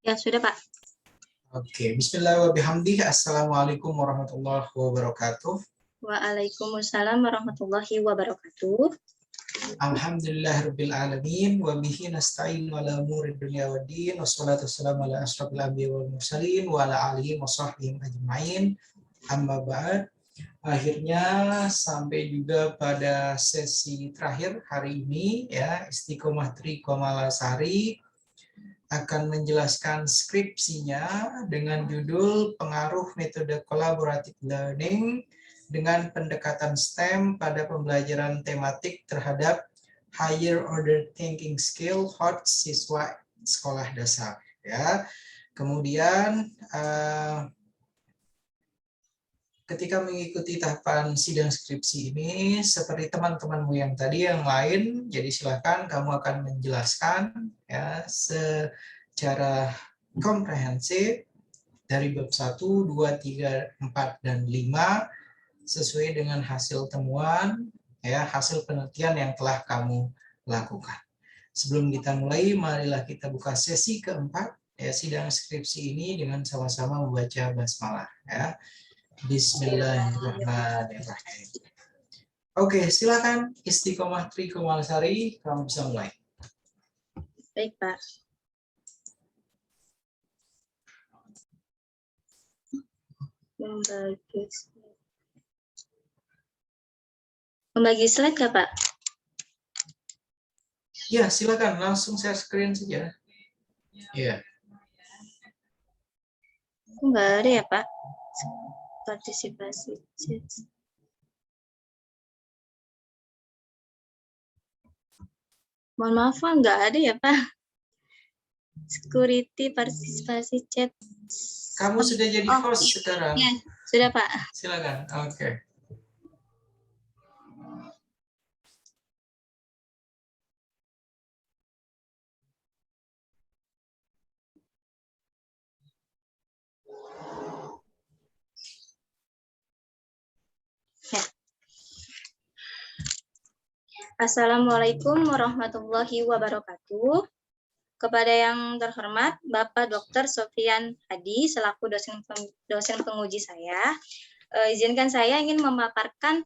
Ya, sudah, Pak. Oke, bismillahirrahmanirrahim. Assalamualaikum warahmatullahi wabarakatuh. Waalaikumsalam warahmatullahi wabarakatuh. Alhamdulillahirabbil alamin wa bihi nasta'in ala umuri dunya waddin wassalatu wassalamu ala asyrofil anbiya'i wal mursalin wa ala alihi wa sahbihi ajmain. Amma ba'd. Akhirnya sampai juga pada sesi terakhir hari ini ya, Istiqomah Tri Komalasari akan menjelaskan skripsinya dengan judul Pengaruh Metode Collaborative Learning dengan pendekatan STEM pada pembelajaran tematik terhadap Higher Order Thinking Skill HOT siswa sekolah dasar. Ya, kemudian ketika mengikuti tahapan sidang skripsi ini, seperti teman-temanmu yang tadi yang lain, jadi silakan kamu akan menjelaskan ya secara komprehensif dari bab 1, 2, 3, 4, dan 5 sesuai dengan hasil temuan, ya hasil penelitian yang telah kamu lakukan. Sebelum kita mulai, marilah kita buka sesi keempat, ya sidang skripsi ini dengan sama-sama membaca basmalah. Ya. Bismillahirrahmanirrahim. Oke, silakan Istiqomah Tri Komalasari, kamu bisa mulai. Baik, Pak. Membagi slide ya, Pak? Ya, silakan langsung share screen saja. Ya. Enggak ada ya, Pak? Partisipasi chat. Mohon maaf, Pak, enggak ada ya, Pak? Security partisipasi chat. Kamu sudah jadi host sekarang. Ya, sudah, Pak. Silakan. Oke. Ya. Assalamualaikum warahmatullahi wabarakatuh. Kepada yang terhormat Bapak Dr. Sofian Hadi selaku dosen penguji saya, izinkan saya ingin memaparkan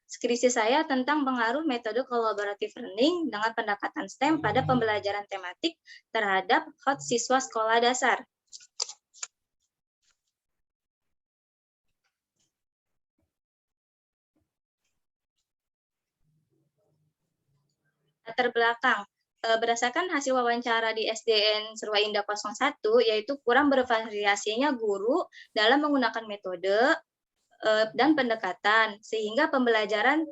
skripsi saya tentang pengaruh metode collaborative learning dengan pendekatan STEM pada pembelajaran tematik terhadap HOT siswa sekolah dasar. Latar belakang. Berdasarkan hasil wawancara di SDN Serwa Indah 01, yaitu kurang bervariasinya guru dalam menggunakan metode dan pendekatan, sehingga penyampaian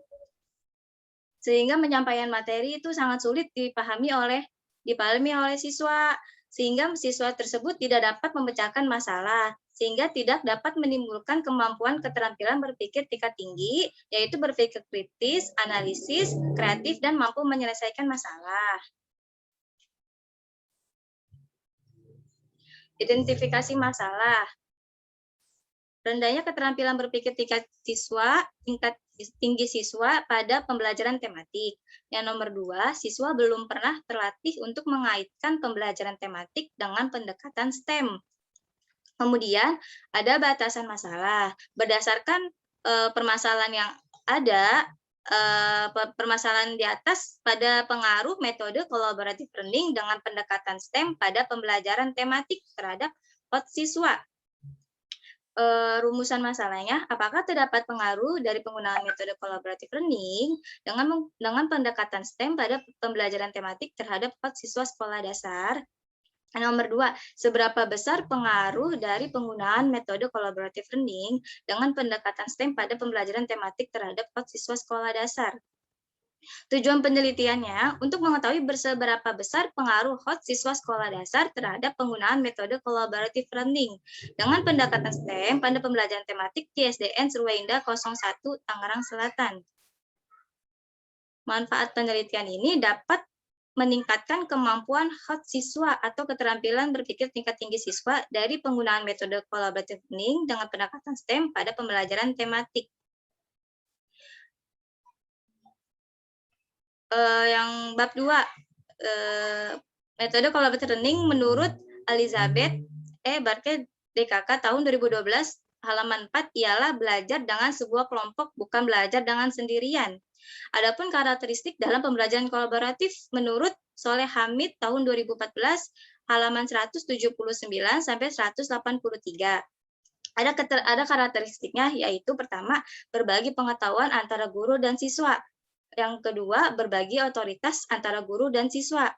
materi itu sangat sulit dipahami oleh siswa, sehingga siswa tersebut tidak dapat memecahkan masalah, sehingga tidak dapat menimbulkan kemampuan keterampilan berpikir tingkat tinggi, yaitu berpikir kritis, analisis, kreatif, dan mampu menyelesaikan masalah. Identifikasi masalah. Rendahnya keterampilan berpikir tingkat tinggi siswa pada pembelajaran tematik. Yang nomor 2, siswa belum pernah terlatih untuk mengaitkan pembelajaran tematik dengan pendekatan STEM. Kemudian ada batasan masalah. Berdasarkan permasalahan yang ada, permasalahan di atas pada pengaruh metode collaborative learning dengan pendekatan STEM pada pembelajaran tematik terhadap HOT siswa. Rumusan masalahnya, apakah terdapat pengaruh dari penggunaan metode collaborative learning dengan pendekatan STEM pada pembelajaran tematik terhadap HOT siswa sekolah dasar? Nomor 2, seberapa besar pengaruh dari penggunaan metode collaborative learning dengan pendekatan STEM pada pembelajaran tematik terhadap HOT siswa sekolah dasar? Tujuan penelitiannya untuk mengetahui seberapa besar pengaruh HOT siswa sekolah dasar terhadap penggunaan metode collaborative learning dengan pendekatan STEM pada pembelajaran tematik di SDN Serwa Indah 01 Tangerang Selatan. Manfaat penelitian ini dapat meningkatkan kemampuan HOT siswa atau keterampilan berpikir tingkat tinggi siswa dari penggunaan metode collaborative learning dengan pendekatan STEM pada pembelajaran tematik. Yang bab 2, metode collaborative learning menurut Elizabeth Barke DKK tahun 2012 halaman 4 ialah belajar dengan sebuah kelompok, bukan belajar dengan sendirian. Adapun karakteristik dalam pembelajaran kolaboratif menurut Soleh Hamid tahun 2014 halaman 179 sampai 183. Ada karakteristiknya, yaitu pertama, berbagi pengetahuan antara guru dan siswa. Yang kedua, berbagi otoritas antara guru dan siswa.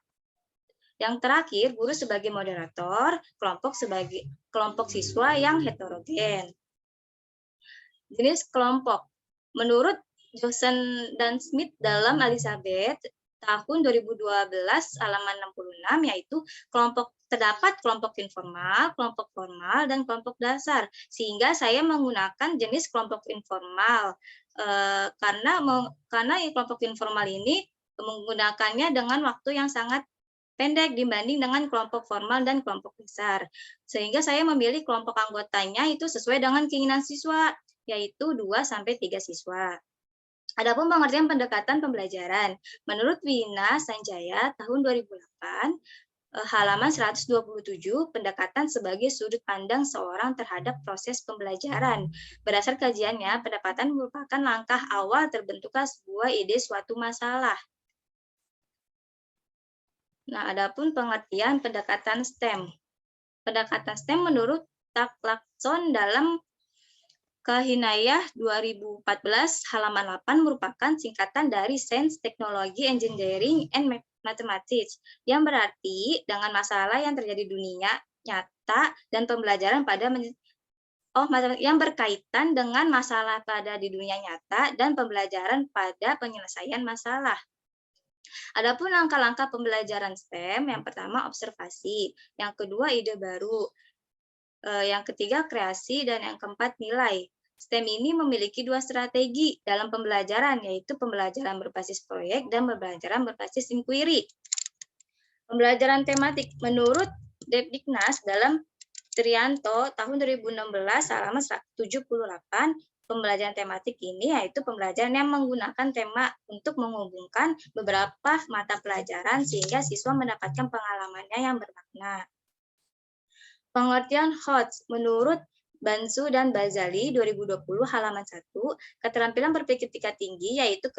Yang terakhir, guru sebagai moderator, kelompok siswa yang heterogen. Jenis kelompok. Menurut Johnson dan Smith dalam Elizabeth tahun 2012 halaman 66, yaitu terdapat kelompok informal, kelompok formal, dan kelompok dasar. Sehingga saya menggunakan jenis kelompok informal karena kelompok informal ini menggunakannya dengan waktu yang sangat pendek dibanding dengan kelompok formal dan kelompok dasar. Sehingga saya memilih kelompok anggotanya itu sesuai dengan keinginan siswa, yaitu 2-3 siswa. Adapun pengertian pendekatan pembelajaran, menurut Wina Sanjaya tahun 2008, halaman 127, pendekatan sebagai sudut pandang seorang terhadap proses pembelajaran. Berdasar kajiannya, pendekatan merupakan langkah awal terbentuknya sebuah ide suatu masalah. Nah, adapun pengertian pendekatan STEM. Pendekatan STEM menurut Taklakson dalam Kahinayah 2014 halaman 8 merupakan singkatan dari Sains, Teknologi, Engineering, and Mathematics, yang berarti dengan masalah yang terjadi di dunia nyata dan pembelajaran yang berkaitan dengan masalah pada di dunia nyata dan pembelajaran pada penyelesaian masalah. Adapun langkah-langkah pembelajaran STEM, yang pertama observasi, yang kedua ide baru, yang ketiga kreasi, dan yang keempat nilai. STEM ini memiliki 2 strategi dalam pembelajaran, yaitu pembelajaran berbasis proyek dan pembelajaran berbasis inquiry. Pembelajaran tematik menurut Depdiknas dalam Trianto tahun 2016 halaman 78, pembelajaran tematik ini yaitu pembelajaran yang menggunakan tema untuk menghubungkan beberapa mata pelajaran sehingga siswa mendapatkan pengalamannya yang bermakna. Pengertian HOTS menurut Bansu dan Bazali 2020 halaman 1, keterampilan berpikir tingkat tinggi yaitu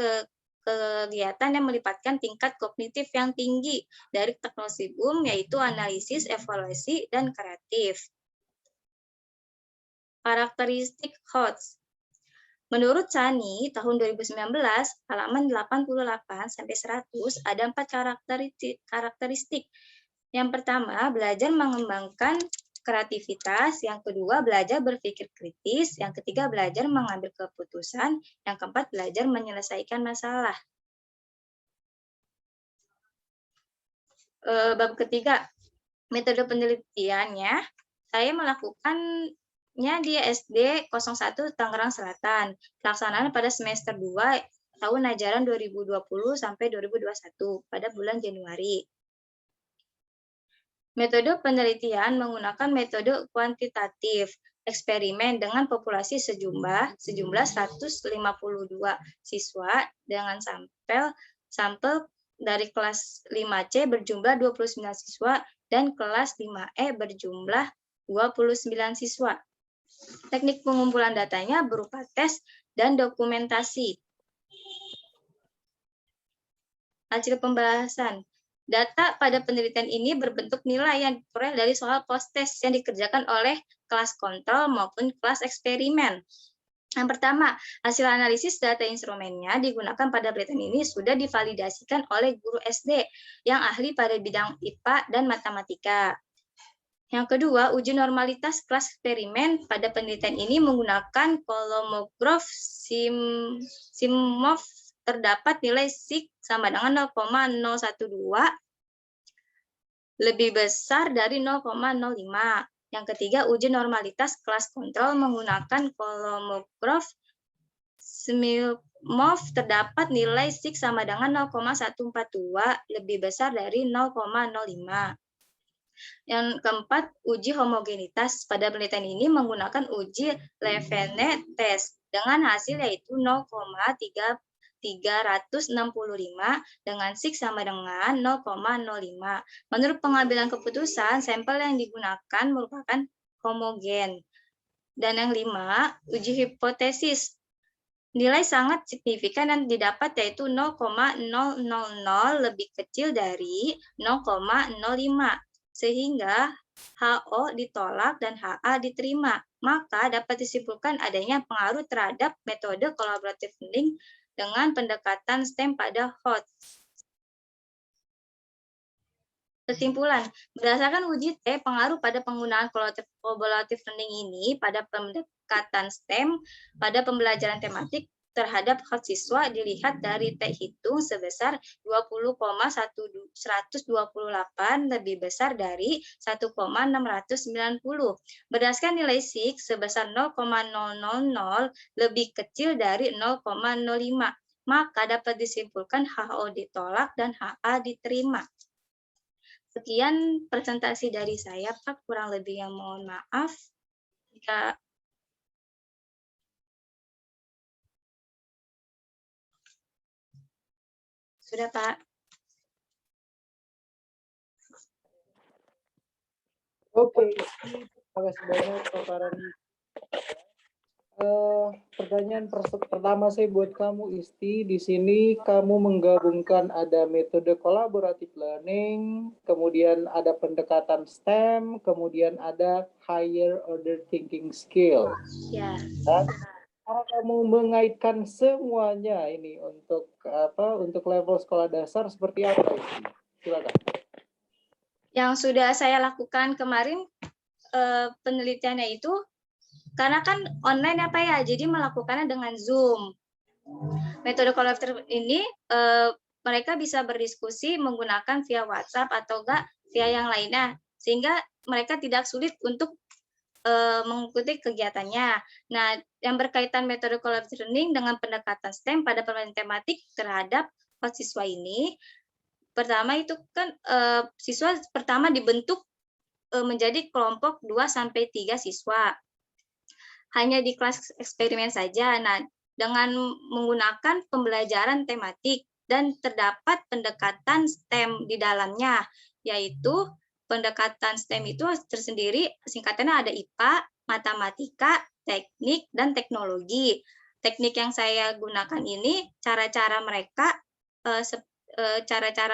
kegiatan yang melibatkan tingkat kognitif yang tinggi dari teknosibum yaitu analisis, evaluasi, dan kreatif. Karakteristik HOTS. Menurut Chani tahun 2019 halaman 88 sampai 100 ada 4 karakteristik. Yang pertama, belajar mengembangkan kreativitas, yang kedua belajar berpikir kritis, yang ketiga belajar mengambil keputusan, yang keempat belajar menyelesaikan masalah. Bab ketiga, metode penelitiannya, saya melakukannya di SD 01 Tangerang Selatan. Pelaksanaan pada semester 2 tahun ajaran 2020 sampai 2021 pada bulan Januari. Metode penelitian menggunakan metode kuantitatif, eksperimen dengan populasi sejumlah 152 siswa dengan sampel dari kelas 5C berjumlah 29 siswa dan kelas 5E berjumlah 29 siswa. Teknik pengumpulan datanya berupa tes dan dokumentasi. Hasil pembahasan. Data pada penelitian ini berbentuk nilai yang diperoleh dari soal post-test yang dikerjakan oleh kelas kontrol maupun kelas eksperimen. Yang pertama, hasil analisis data instrumennya digunakan pada penelitian ini sudah divalidasikan oleh guru SD yang ahli pada bidang IPA dan matematika. Yang kedua, uji normalitas kelas eksperimen pada penelitian ini menggunakan Kolmogorov Simov. Terdapat nilai SIG sama dengan 0,012 lebih besar dari 0,05. Yang ketiga, uji normalitas kelas kontrol menggunakan Kolmogorov Simov. Terdapat nilai SIG sama dengan 0,142 lebih besar dari 0,05. Yang keempat, uji homogenitas pada penelitian ini menggunakan uji Levene test dengan hasil yaitu 0,3 dengan sig sama dengan 0,05. Menurut pengambilan keputusan, sampel yang digunakan merupakan homogen. Dan yang 5, uji hipotesis. Nilai sangat signifikan yang didapat yaitu 0,000 lebih kecil dari 0,05. Sehingga HO ditolak dan HA diterima. Maka dapat disimpulkan adanya pengaruh terhadap metode collaborative learning dengan pendekatan STEM pada HOT. Kesimpulan, berdasarkan uji T, pengaruh pada penggunaan collaborative learning ini pada pendekatan STEM pada pembelajaran tematik terhadap hak siswa dilihat dari T hitung sebesar 20,128 lebih besar dari 1,690. Berdasarkan nilai SIG sebesar 0,000 lebih kecil dari 0,05. Maka dapat disimpulkan HO ditolak dan HA diterima. Sekian presentasi dari saya, Pak. Kurang lebihnya mohon maaf. Jika sudah, Pak. Oke, terima kasih banyak paparan. Pertanyaan pertama saya buat kamu, Isti. Di sini kamu menggabungkan ada metode collaborative learning, kemudian ada pendekatan STEM, kemudian ada higher order thinking skill. Ya. Dan cara kamu mengaitkan semuanya ini untuk apa? Untuk level sekolah dasar seperti apa, Isti? Silakan. Yang sudah saya lakukan kemarin penelitiannya itu karena kan online apa ya, jadi melakukannya dengan Zoom. Metode collaborative ini mereka bisa berdiskusi menggunakan via WhatsApp atau enggak via yang lainnya, sehingga mereka tidak sulit untuk mengikuti kegiatannya. Nah, yang berkaitan metode collaborative learning dengan pendekatan STEM pada pembelajaran tematik terhadap siswa ini, pertama itu kan siswa pertama dibentuk menjadi kelompok 2-3 siswa. Hanya di kelas eksperimen saja. Nah, dengan menggunakan pembelajaran tematik dan terdapat pendekatan STEM di dalamnya, yaitu pendekatan STEM itu tersendiri, singkatannya ada IPA, matematika, teknik, dan teknologi. Teknik yang saya gunakan ini cara-cara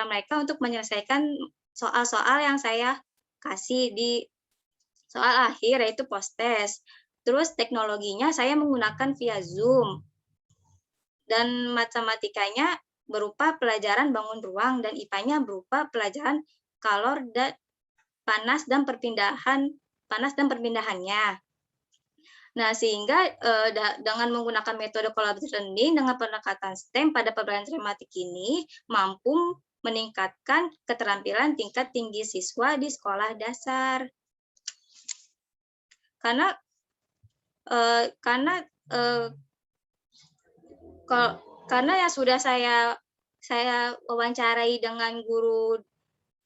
mereka untuk menyelesaikan soal-soal yang saya kasih di soal akhir, yaitu post-test. Terus teknologinya saya menggunakan via Zoom. Dan matematikanya berupa pelajaran bangun ruang, dan IPA-nya berupa pelajaran kalor dan panas dan perpindahannya. Nah, sehingga dengan menggunakan metode collaborative learning dengan pendekatan STEM pada pembelajaran tematik ini mampu meningkatkan keterampilan tingkat tinggi siswa di sekolah dasar. Karena yang sudah saya wawancarai dengan guru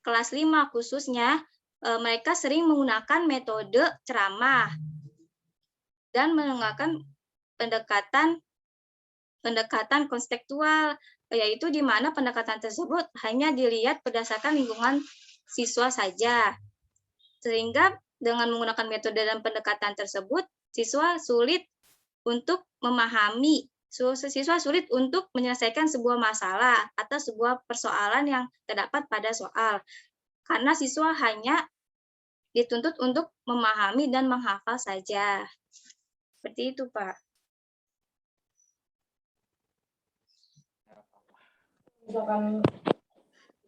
kelas 5 khususnya, mereka sering menggunakan metode ceramah dan menggunakan pendekatan konstekstual, yaitu di mana pendekatan tersebut hanya dilihat berdasarkan lingkungan siswa saja. Sehingga dengan menggunakan metode dan pendekatan tersebut, siswa sulit untuk memahami, siswa sulit untuk menyelesaikan sebuah masalah atau sebuah persoalan yang terdapat pada soal. Karena siswa hanya dituntut untuk memahami dan menghafal saja. Seperti itu, Pak.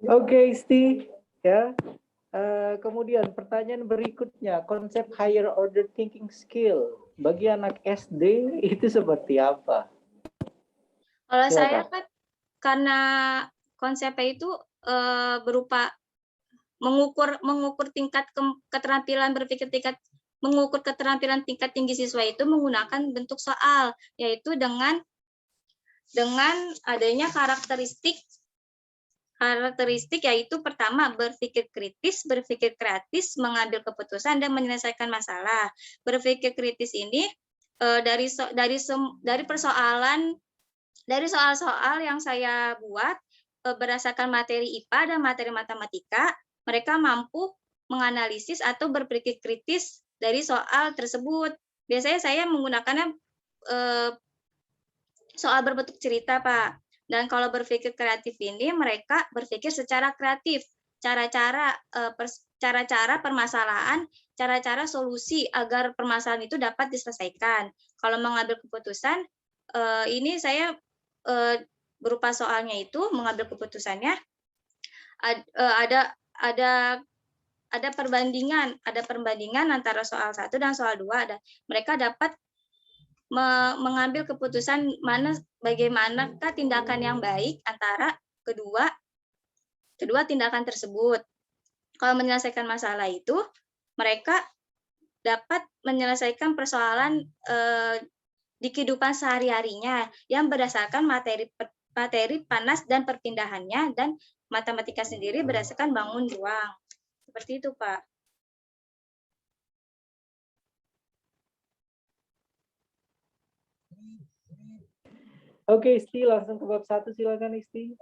Oke, Isti. Ya. Kemudian pertanyaan berikutnya, konsep higher order thinking skill bagi anak SD itu seperti apa? Kalau saya kan karena konsepnya itu berupa mengukur tingkat keterampilan berpikir mengukur keterampilan tingkat tinggi siswa itu menggunakan bentuk soal, yaitu dengan adanya karakteristik yaitu pertama berpikir kritis, berpikir kreatif, mengambil keputusan dan menyelesaikan masalah. Berpikir kritis ini dari persoalan Dari soal-soal yang saya buat berdasarkan materi IPA dan materi matematika, mereka mampu menganalisis atau berpikir kritis dari soal tersebut. Biasanya saya menggunakannya soal berbentuk cerita, Pak. Dan kalau berpikir kreatif ini, mereka berpikir secara kreatif, cara-cara permasalahan, cara-cara solusi agar permasalahan itu dapat diselesaikan. Kalau mengambil keputusan, ini saya berupa soalnya itu mengambil keputusannya ada perbandingan antara soal 1 dan soal 2. Mereka dapat mengambil keputusan bagaimanakah tindakan yang baik antara kedua tindakan tersebut. Kalau menyelesaikan masalah itu, mereka dapat menyelesaikan persoalan di kehidupan sehari-harinya yang berdasarkan materi panas dan perpindahannya, dan matematika sendiri berdasarkan bangun ruang. Seperti itu, Pak. Oke, Isti, langsung ke bab 1, silakan Isti.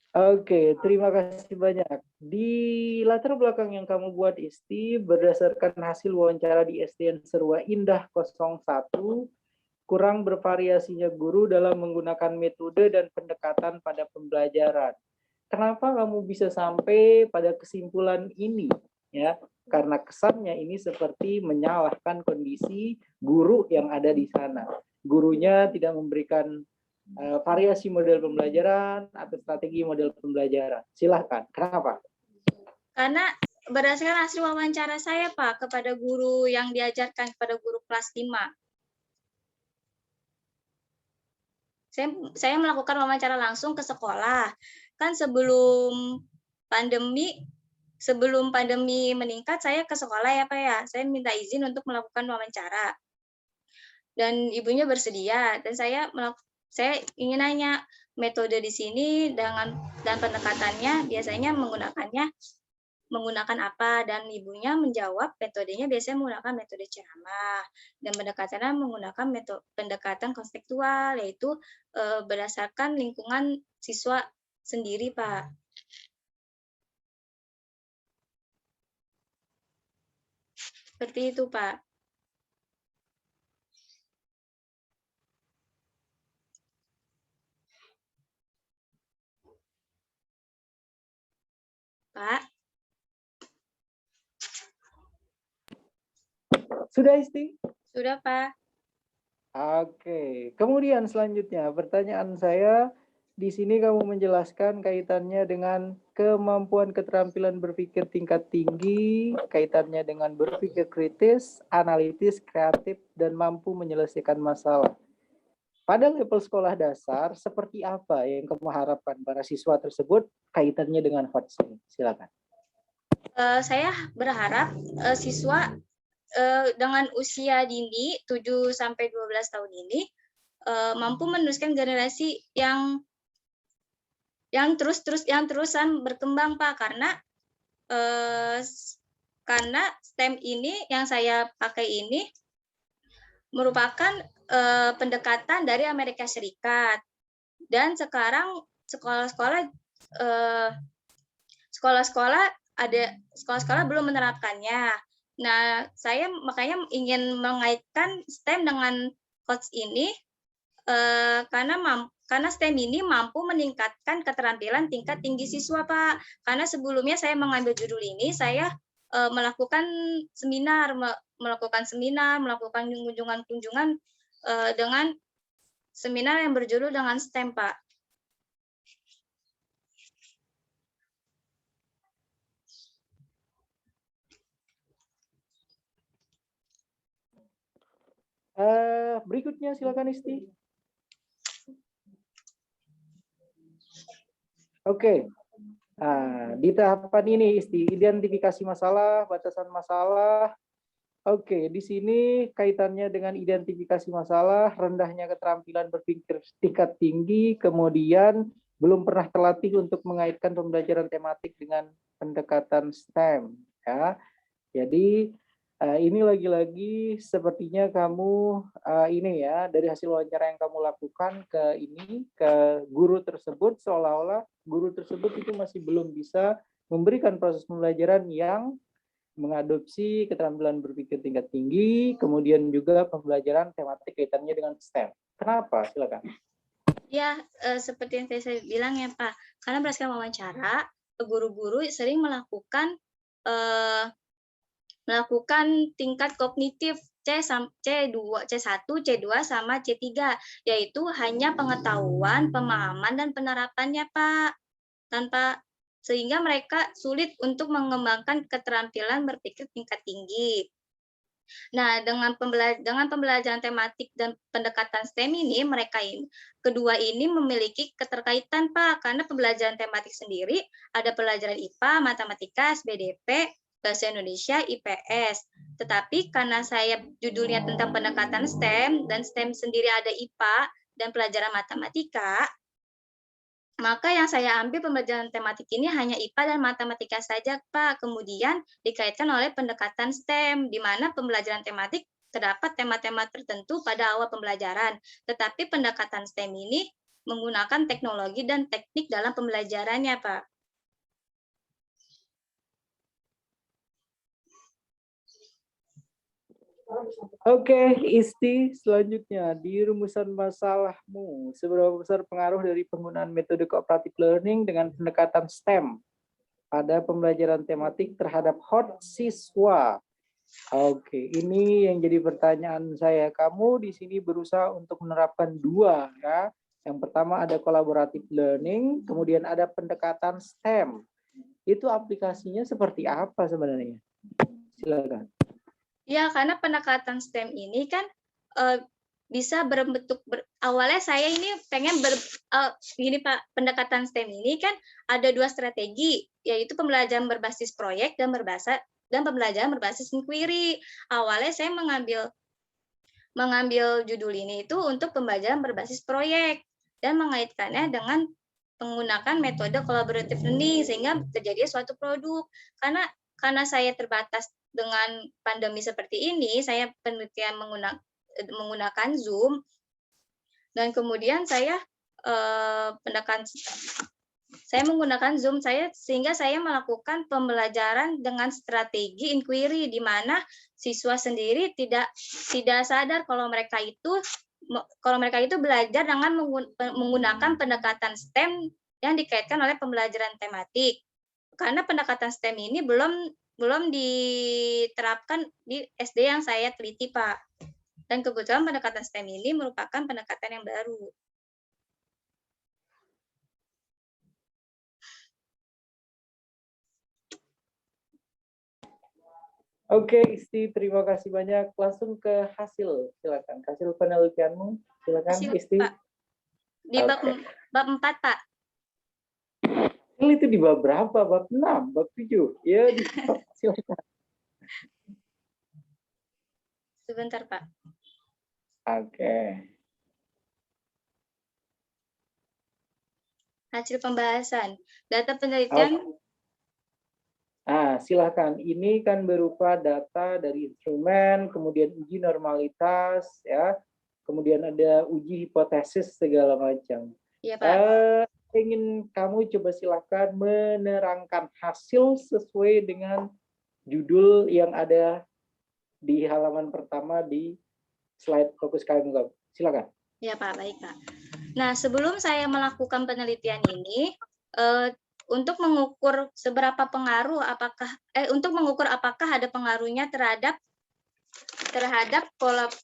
Oke, terima kasih banyak. Di latar belakang yang kamu buat, Isti, berdasarkan hasil wawancara di SDN Serua Indah 01, kurang bervariasinya guru dalam menggunakan metode dan pendekatan pada pembelajaran. Kenapa kamu bisa sampai pada kesimpulan ini? Ya, karena kesannya ini seperti menyalahkan kondisi guru yang ada di sana. Gurunya tidak memberikan variasi model pembelajaran atau strategi model pembelajaran. Silahkan, kenapa? Karena berdasarkan hasil wawancara saya, Pak, kepada guru yang diajarkan kepada guru kelas 5. Saya melakukan wawancara langsung ke sekolah. Kan sebelum pandemi meningkat, saya ke sekolah ya, Pak ya. Saya minta izin untuk melakukan wawancara. Dan ibunya bersedia, dan saya ingin nanya metode di sini dan pendekatannya biasanya menggunakan apa, dan ibunya menjawab metodenya biasanya menggunakan metode ceramah, dan pendekatannya menggunakan metode pendekatan konseptual, yaitu berdasarkan lingkungan siswa sendiri, Pak. Seperti itu, Pak. Pak. Sudah, Isti? Sudah, Pak. Oke, kemudian selanjutnya pertanyaan saya, di sini kamu menjelaskan kaitannya dengan kemampuan keterampilan berpikir tingkat tinggi, kaitannya dengan berpikir kritis, analitis, kreatif, dan mampu menyelesaikan masalah. Pada level sekolah dasar, seperti apa yang kamu harapkan para siswa tersebut kaitannya dengan HOTS ini? Silakan. Saya berharap siswa dengan usia dini 7 sampai 12 tahun ini mampu meneruskan generasi yang terusan berkembang, Pak, karena STEM ini yang saya pakai ini merupakan pendekatan dari Amerika Serikat, dan sekarang sekolah-sekolah belum menerapkannya. Nah, saya makanya ingin mengaitkan STEM dengan coach ini karena STEM ini mampu meningkatkan keterampilan tingkat tinggi siswa, Pak. Karena sebelumnya saya mengambil judul ini, saya melakukan seminar, melakukan kunjungan-kunjungan dengan seminar yang berjudul dengan STEM, Pak. Berikutnya silakan Isti. Oke. Nah, di tahapan ini Isti, identifikasi masalah, batasan masalah. Oke, di sini kaitannya dengan identifikasi masalah, rendahnya keterampilan berpikir tingkat tinggi, kemudian belum pernah terlatih untuk mengaitkan pembelajaran tematik dengan pendekatan STEM. Ya, jadi Ini lagi-lagi sepertinya kamu ini ya, dari hasil wawancara yang kamu lakukan ke guru tersebut, seolah-olah guru tersebut itu masih belum bisa memberikan proses pembelajaran yang mengadopsi keterampilan berpikir tingkat tinggi, kemudian juga pembelajaran tematik kaitannya dengan STEM. Kenapa? Silakan. Ya, seperti yang tadi saya bilang ya Pak, karena berdasarkan wawancara, guru-guru sering melakukan tingkat kognitif C2, C1, C2 sama C3, yaitu hanya pengetahuan, pemahaman, dan penerapannya, Pak. Sehingga mereka sulit untuk mengembangkan keterampilan berpikir tingkat tinggi. Nah, dengan pembelajaran tematik dan pendekatan STEM ini, kedua ini memiliki keterkaitan, Pak, karena pembelajaran tematik sendiri ada pelajaran IPA, matematika, SBDP, bahasa Indonesia, IPS. Tetapi karena saya judulnya tentang pendekatan STEM, dan STEM sendiri ada IPA dan pelajaran matematika, maka yang saya ambil pembelajaran tematik ini hanya IPA dan matematika saja, Pak. Kemudian dikaitkan oleh pendekatan STEM, di mana pembelajaran tematik terdapat tema-tema tertentu pada awal pembelajaran. Tetapi pendekatan STEM ini menggunakan teknologi dan teknik dalam pembelajarannya, Pak. Oke, Isti, selanjutnya di rumusan masalahmu, seberapa besar pengaruh dari penggunaan metode cooperative learning dengan pendekatan STEM pada pembelajaran tematik terhadap hot siswa? Oke, ini yang jadi pertanyaan saya. Kamu di sini berusaha untuk menerapkan dua, ya. Yang pertama ada collaborative learning, kemudian ada pendekatan STEM. Itu aplikasinya seperti apa sebenarnya? Silakan. Ya, karena pendekatan STEM ini kan bisa berbentuk awalnya saya ini pengen gini Pak, pendekatan STEM ini kan ada dua strategi, yaitu pembelajaran berbasis proyek dan pembelajaran berbasis inquiry. Awalnya saya mengambil judul ini itu untuk pembelajaran berbasis proyek dan mengaitkannya dengan menggunakan metode collaborative learning sehingga terjadi suatu produk. Karena saya terbatas dengan pandemi seperti ini, saya penelitian menggunakan Zoom, dan kemudian saya menggunakan Zoom sehingga saya melakukan pembelajaran dengan strategi inquiry, di mana siswa sendiri tidak sadar kalau mereka itu belajar dengan menggunakan pendekatan STEM yang dikaitkan oleh pembelajaran tematik. Karena pendekatan STEM ini belum diterapkan di SD yang saya teliti, Pak. Dan kebetulan pendekatan STEM ini merupakan pendekatan yang baru. Oke, Isti, terima kasih banyak. Langsung ke hasil, silakan. Hasil penelitianmu, silakan, Isti. Pak. Di bab 4, Pak. Itu di bab berapa? Bab 6, bab 7? Ya, silakan. Sebentar, Pak. Oke. Hasil pembahasan. Data penelitian. Silakan. Ini kan berupa data dari instrumen, kemudian uji normalitas, ya, kemudian ada uji hipotesis segala macam. Iya, Pak. Ingin kamu coba silakan menerangkan hasil sesuai dengan judul yang ada di halaman pertama di slide fokus kamu. Silakan. Ya, Pak. Baik, Pak. Nah, sebelum saya melakukan penelitian ini, untuk mengukur seberapa pengaruh untuk mengukur apakah ada pengaruhnya terhadap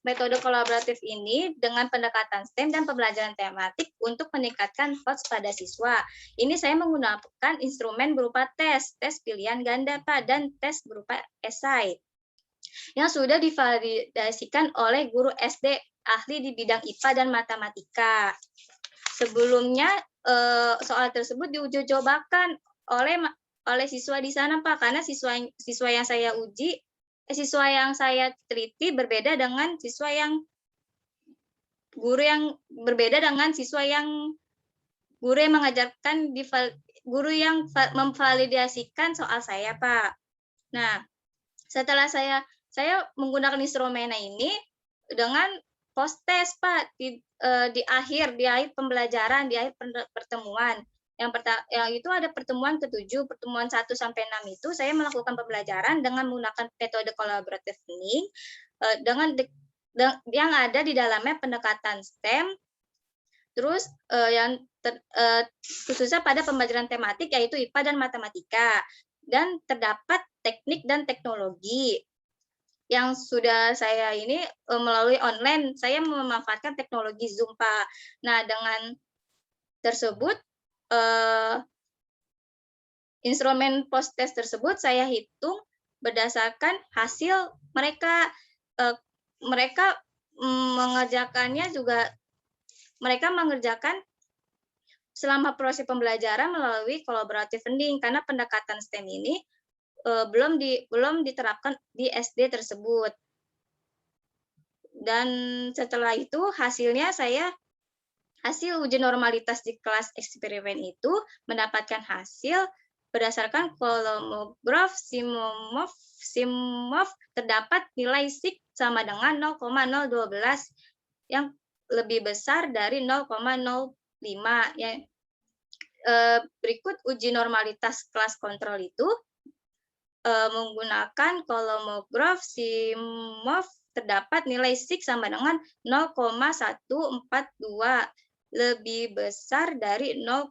metode kolaboratif ini dengan pendekatan STEM dan pembelajaran tematik untuk meningkatkan HOTS pada siswa. Ini saya menggunakan instrumen berupa tes pilihan ganda, Pak, dan tes berupa esai yang sudah divalidasikan oleh guru SD ahli di bidang IPA dan matematika. Sebelumnya soal tersebut diuji cobakan oleh siswa di sana, Pak, karena siswa yang saya uji, siswa yang saya teliti berbeda dengan siswa yang guru yang mengajarkan guru yang memvalidasikan soal saya, Pak. Nah, setelah saya saya menggunakan instrumennya ini dengan post test Pak di akhir pembelajaran, di akhir pertemuan. Yang itu ada pertemuan ke-7, pertemuan 1 sampai 6 itu saya melakukan pembelajaran dengan menggunakan metode collaborative learning yang ada di dalamnya pendekatan STEM. Terus khususnya pada pembelajaran tematik yaitu IPA dan matematika, dan terdapat teknik dan teknologi yang sudah saya ini melalui online. Saya memanfaatkan teknologi Zoom Pak. Nah, dengan tersebut instrumen post test tersebut saya hitung berdasarkan hasil mereka mengerjakannya juga. Mereka mengerjakan selama proses pembelajaran melalui collaborative learning karena pendekatan STEM ini belum diterapkan di SD tersebut. Dan setelah itu hasil uji normalitas di kelas eksperimen itu mendapatkan hasil berdasarkan kolomograf Simov terdapat nilai SIG sama dengan 0,012 yang lebih besar dari 0,05. Berikut uji normalitas kelas kontrol itu menggunakan kolomograf Simov terdapat nilai SIG sama dengan 0,142 lebih besar dari 0,05.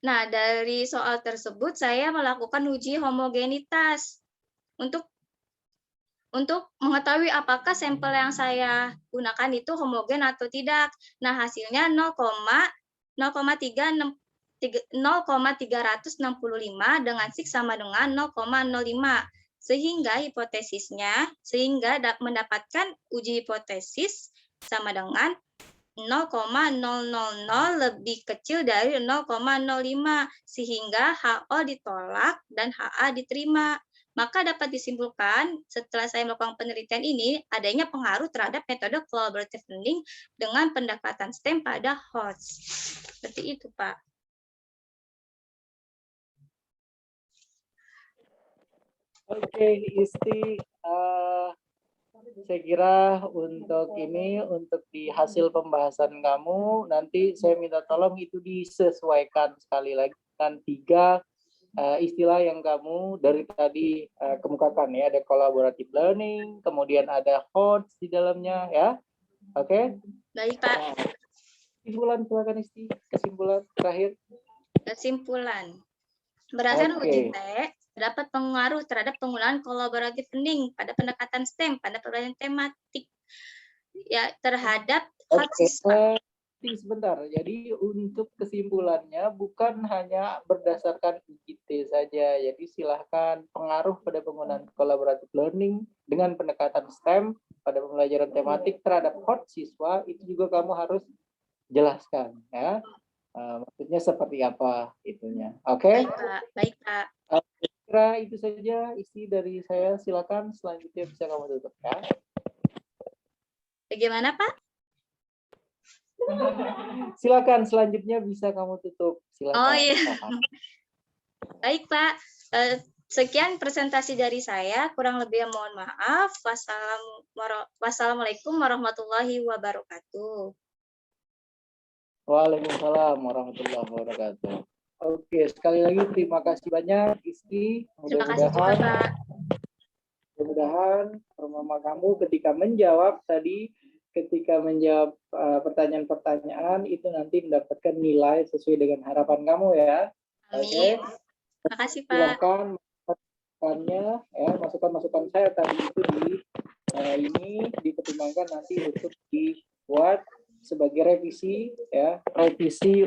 Nah, dari soal tersebut saya melakukan uji homogenitas untuk mengetahui apakah sampel yang saya gunakan itu homogen atau tidak. Nah, hasilnya 0,365 dengan SIG sama dengan 0,05. Sehingga mendapatkan uji hipotesis sama dengan 0,000 lebih kecil dari 0,05 sehingga HO ditolak dan HA diterima. Maka dapat disimpulkan setelah saya melakukan penelitian ini adanya pengaruh terhadap metode collaborative learning dengan pendekatan STEM pada host. Seperti itu, Pak. Oke, Isti, saya kira untuk di hasil pembahasan kamu nanti saya minta tolong itu disesuaikan sekali lagi dengan 3 istilah yang kamu dari tadi kemukakan ya. Ada collaborative learning, kemudian ada HOTS di dalamnya ya. Oke? Baik, Pak. Kesimpulan silakan Isti, kesimpulan terakhir. Kesimpulan. Berdasarkan uji terdapat pengaruh terhadap penggunaan collaborative learning pada pendekatan STEM pada pembelajaran tematik ya terhadap siswa. Sebentar, jadi untuk kesimpulannya bukan hanya berdasarkan UGT saja, jadi silahkan pengaruh pada penggunaan collaborative learning dengan pendekatan STEM pada pembelajaran tematik terhadap hot siswa itu juga kamu harus jelaskan ya. Maksudnya seperti apa itunya. Oke? Baik, Pak. Kira itu saja isi dari saya. Silakan selanjutnya bisa kamu tutup ya. Bagaimana, Pak? Silakan selanjutnya bisa kamu tutup. Silakan. Oh iya. Baik, Pak. Sekian presentasi dari saya. Kurang lebih mohon maaf. Wassalamualaikum warahmatullahi wabarakatuh. Waalaikumsalam warahmatullahi wabarakatuh. Oke, sekali lagi terima kasih banyak Isti. Terima kasih juga, Pak. Mudah-mudahan permama kamu ketika menjawab pertanyaan-pertanyaan itu nanti mendapatkan nilai sesuai dengan harapan kamu ya. Amin. Terima kasih, Pak. Silakan masukan saya tadi itu ini dipertimbangkan nanti untuk dibuat sebagai revisi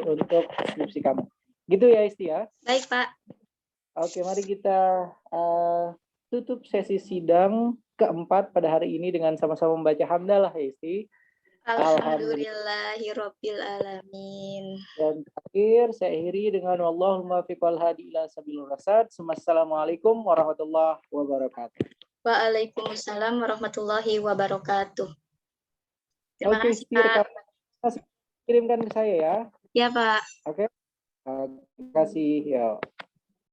untuk skripsi kamu. Gitu ya Isti ya. Baik, Pak. Oke, mari kita tutup sesi sidang keempat pada hari ini dengan sama-sama membaca hamdalah Isti. Alhamdulillahirabbil alamin. Dan terakhir saya akhiri dengan wallahumma fiqal hadi ila sabilur rasyad. Assalamualaikum warahmatullahi wabarakatuh. Waalaikumsalam warahmatullahi wabarakatuh. Terima kasih, Pak. Kirimkan ke saya ya. Ya, Pak. Oke. Terima kasih ya.